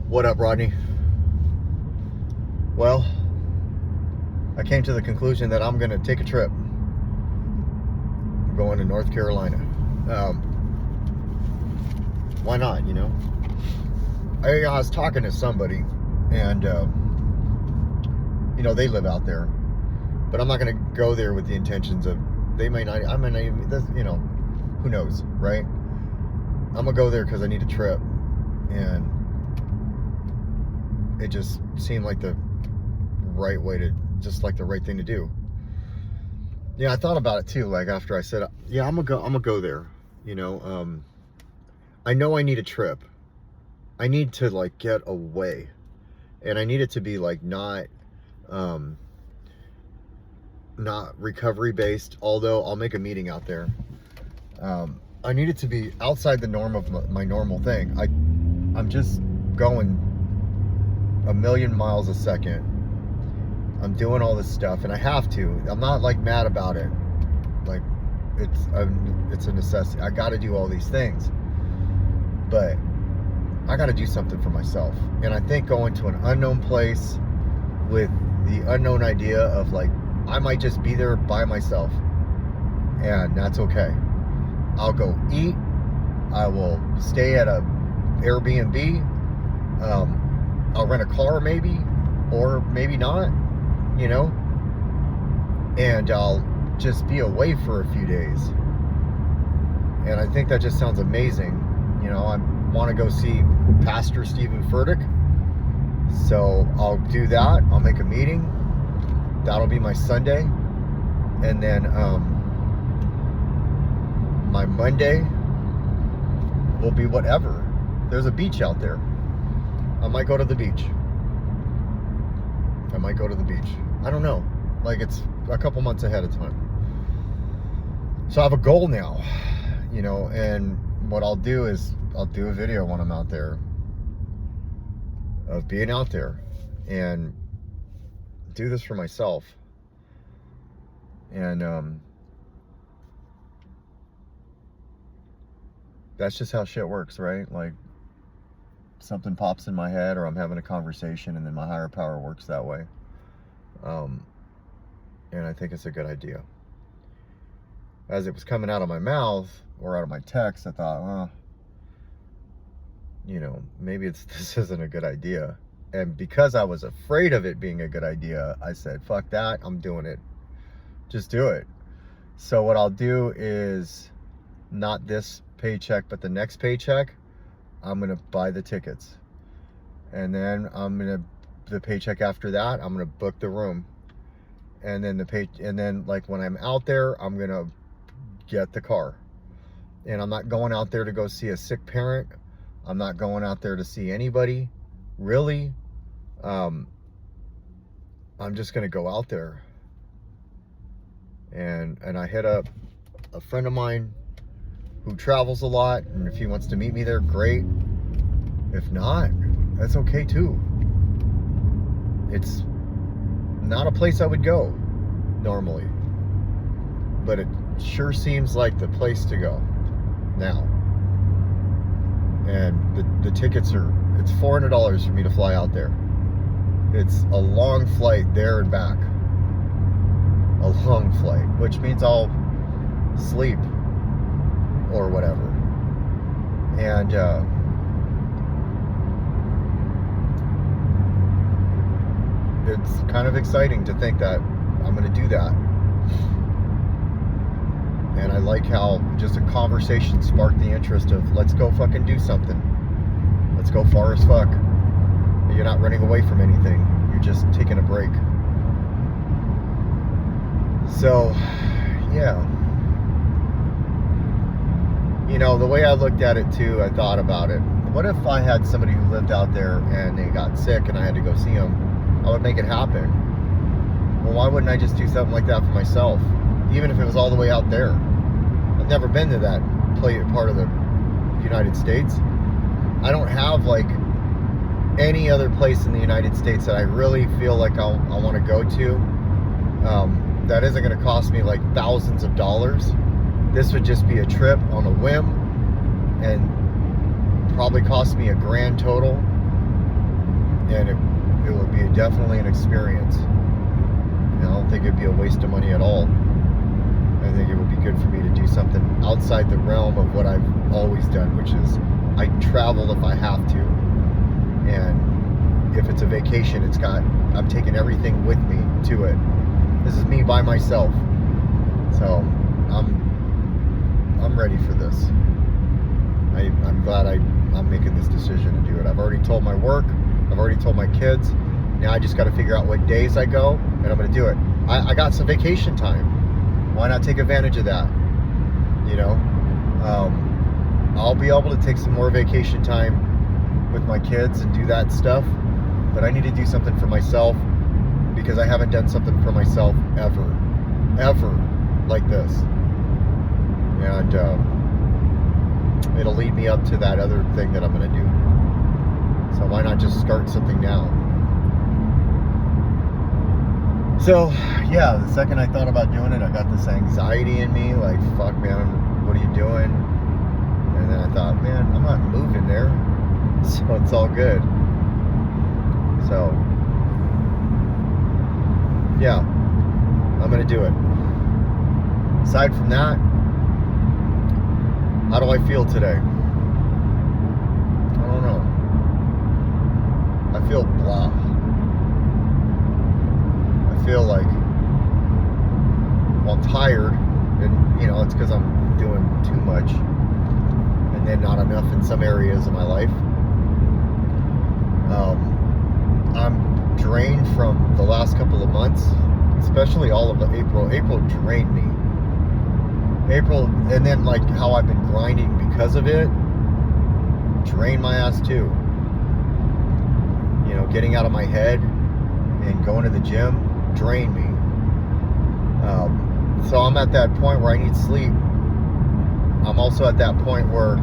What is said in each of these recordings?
What up, Rodney? Well, I came to the conclusion that I'm going to take a trip. I'm going to North Carolina. Why not, you know? I was talking to somebody, and, they live out there. But I'm not going to go there with the intentions of, I may not even, who knows, right? I'm going to go there because I need a trip. And it just seemed like the right way to, just like the right thing to do. Yeah, I thought about it too. Like after I said, yeah, I'm gonna go there. I know I need a trip. I need to like get away, and I need it to be like not recovery based. Although I'll make a meeting out there. I need it to be outside the norm of my normal thing. I'm just going a million miles a second. I'm doing all this stuff, and I have to. I'm not like mad about it. Like it's a necessity. I got to do all these things, but I got to do something for myself. And I think going to an unknown place with the unknown idea of like I might just be there by myself, and that's okay. I'll go eat. I will stay at a Airbnb. I'll rent a car maybe, or maybe not, and I'll just be away for a few days. And I think that just sounds amazing. I want to go see Pastor Stephen Furtick, so I'll do that. I'll make a meeting. That'll be my Sunday, and then my Monday will be whatever. There's a beach out there. I might go to the beach. I don't know. Like it's a couple months ahead of time. So I have a goal now, and what I'll do is I'll do a video when I'm out there of being out there and do this for myself. And that's just how shit works, right? Like something pops in my head, or I'm having a conversation, and then my higher power works that way. And I think it's a good idea. As it was coming out of my mouth or out of my text, I thought, maybe this isn't a good idea. And because I was afraid of it being a good idea, I said, fuck that, I'm doing it. Just do it. So what I'll do is not this paycheck, but the next paycheck, I'm going to buy the tickets. And then the paycheck after that, I'm going to book the room. And then like when I'm out there, I'm going to get the car. And I'm not going out there to go see a sick parent. I'm not going out there to see anybody, really. I'm just going to go out there. And I hit up a friend of mine who travels a lot, and if he wants to meet me there, great. If not, that's okay too. It's not a place I would go normally, but it sure seems like the place to go now. And the tickets it's $400 for me to fly out there. It's a long flight there and back. A long flight, which means I'll sleep or whatever. And it's kind of exciting to think that I'm going to do that. And I like how just a conversation sparked the interest of let's go fucking do something. Let's go far as fuck. You're not running away from anything. You're just taking a break. So, yeah. The way I looked at it too, I thought about it. What if I had somebody who lived out there and they got sick and I had to go see them? I would make it happen. Well, why wouldn't I just do something like that for myself? Even if it was all the way out there. I've never been to that part of the United States. I don't have like any other place in the United States that I really feel like I want to go to. That isn't going to cost me like thousands of dollars. This would just be a trip on a whim and probably cost me $1,000 total. and it would be definitely an experience. And I don't think it'd be a waste of money at all. I think it would be good for me to do something outside the realm of what I've always done, which is I travel if I have to. And if it's a vacation, I'm taking everything with me to it. This is me by myself. So I'm ready for this. I'm glad I'm making this decision to do it. I've already told my work. I've already told my kids. Now I just got to figure out what days I go, and I'm going to do it. I got some vacation time. Why not take advantage of that? You know, I'll be able to take some more vacation time with my kids and do that stuff. But I need to do something for myself, because I haven't done something for myself ever like this. And it'll lead me up to that other thing that I'm going to do. So why not just start something now? So yeah, the second I thought about doing it, I got this anxiety in me, like, fuck man, what are you doing? And then I thought, man, I'm not moving there, so it's all good. So yeah, I'm gonna do it. Aside from that, how do I feel today? I don't know. I feel blah. I feel like, well, I'm tired, and you know, it's because I'm doing too much and then not enough in some areas of my life. I'm drained from the last couple of months, especially all of April. April drained me. April, and then like how I've been grinding because of it, drained my ass too. You know, getting out of my head and going to the gym drained me. So I'm at that point where I need sleep. I'm also at that point where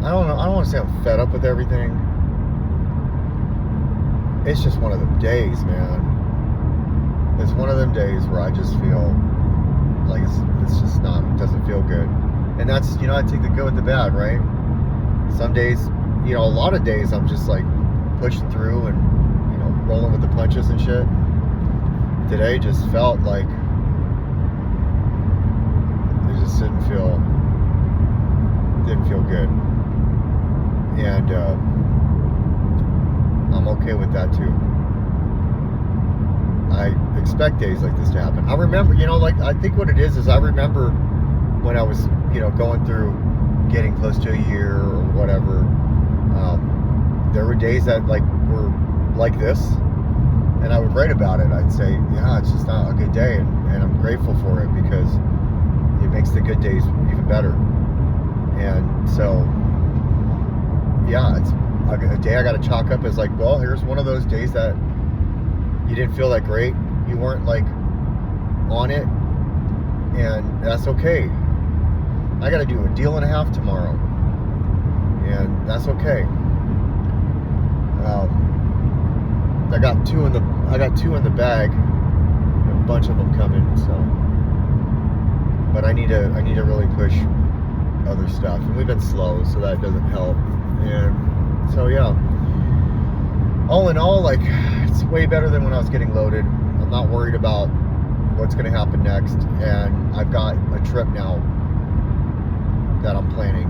I don't want to say I'm fed up with everything. It's just one of them days, man. It's one of them days where I just feel like it's just not, it doesn't feel good. And that's, you know, I take the good with the bad, right? Some days, you know, a lot of days I'm just like pushing through and, you know, rolling with the punches and shit. Today just felt like it just didn't feel good. And I'm okay with that too. I expect days like this to happen. I remember, you know, like, I think what it is I remember when I was, you know, going through getting close to a year or whatever, there were days that like were like this, and I would write about it. I'd say, yeah, it's just not a good day, and I'm grateful for it because it makes the good days even better. And so yeah, it's a day I got to chalk up as like, well, here's one of those days that you didn't feel that great, you weren't like on it, and that's okay. I got to do a deal and a half tomorrow, and that's okay. I got two in the bag, a bunch of them coming. So, but I need to really push other stuff, and we've been slow, so that doesn't help. And so yeah, all in all, like, it's way better than when I was getting loaded. I'm not worried about what's going to happen next, and I've got a trip now that I'm planning,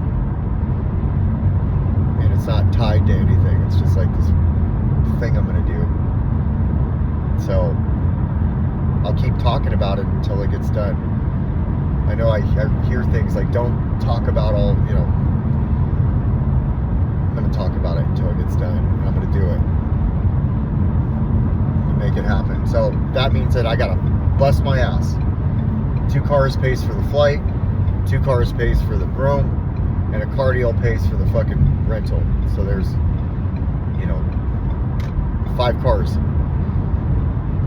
and it's not tied to anything. It's just like this thing I'm going to do. So I'll keep talking about it until it gets done. I know I hear things like, don't talk about all, you know. I'm going to talk about it until it gets done, and I'm going to do it and make it happen. So that means that I got to bust my ass. 2 cars pays for the flight, 2 cars pays for the room, and a car deal pays for the fucking rental. So there's, you know, 5 cars.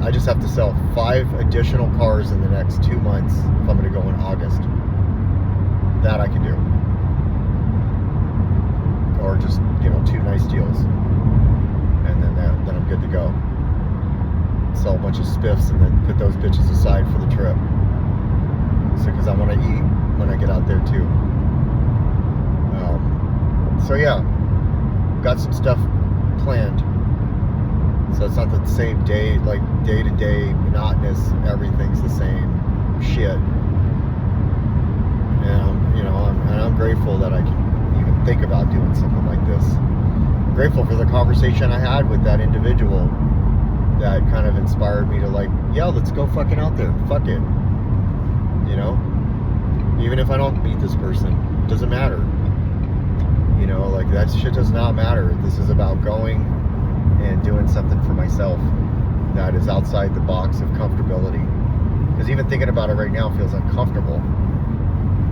I just have to sell 5 additional cars in the next 2 months if I'm going to go in August. That I can do. Or just, you know, 2 nice deals, and then I'm good to go. Sell a bunch of spiffs and then put those bitches aside for the trip. So, because I want to eat when I get out there too. So yeah, got some stuff planned. So it's not the same day, like day-to-day monotonous, everything's the same shit. And I'm grateful that I can even think about doing something like this. I'm grateful for the conversation I had with that individual that kind of inspired me to like, yeah, let's go fucking out there. Fuck it. You know? Even if I don't meet this person, it doesn't matter. You know, like that shit does not matter. This is about going and doing something for myself that is outside the box of comfortability. Because even thinking about it right now feels uncomfortable.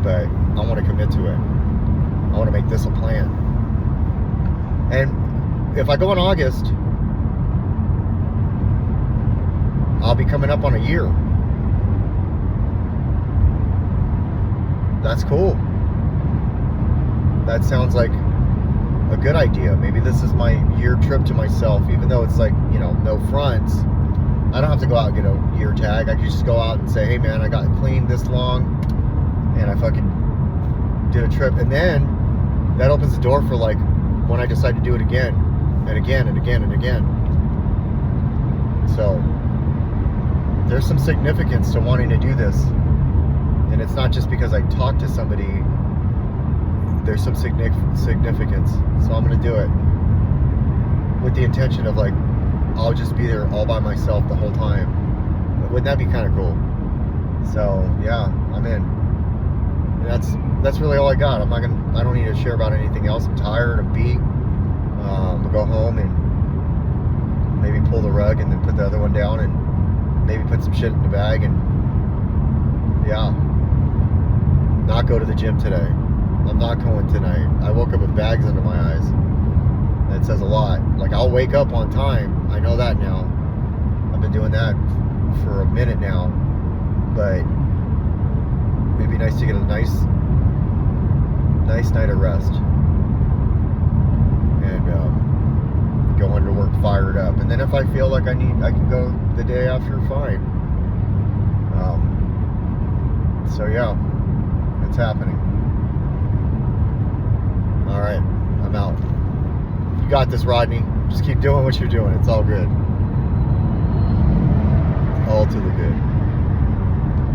But I want to commit to it. I want to make this a plan. And if I go in August, I'll be coming up on a year. That's cool. That sounds like a good idea. Maybe this is my year trip to myself, even though it's like, no fronts. I don't have to go out and get a year tag. I can just go out and say, hey man, I got clean this long and I fucking did a trip. And then that opens the door for like when I decide to do it again and again and again and again. So there's some significance to wanting to do this. And it's not just because I talked to somebody. There's some significance. So I'm going to do it with the intention of like, I'll just be there all by myself the whole time. Wouldn't that be kind of cool? So yeah, I'm in. And that's really all I got. I don't need to share about anything else. I'm tired, I'm beat. I'm gonna go home and maybe pull the rug and then put the other one down and maybe put some shit in the bag and yeah, not go to the gym today. I'm not going tonight. I woke up with bags under my eyes. That says a lot. Like, I'll wake up on time. I know that now. I've been doing that for a minute now. But it'd be nice to get a nice night of rest. And go into work fired up. And then if I feel like I can go the day after, fine. So yeah, it's happening. All right, I'm out. You got this, Rodney. Just keep doing what you're doing. It's all good. All to the good.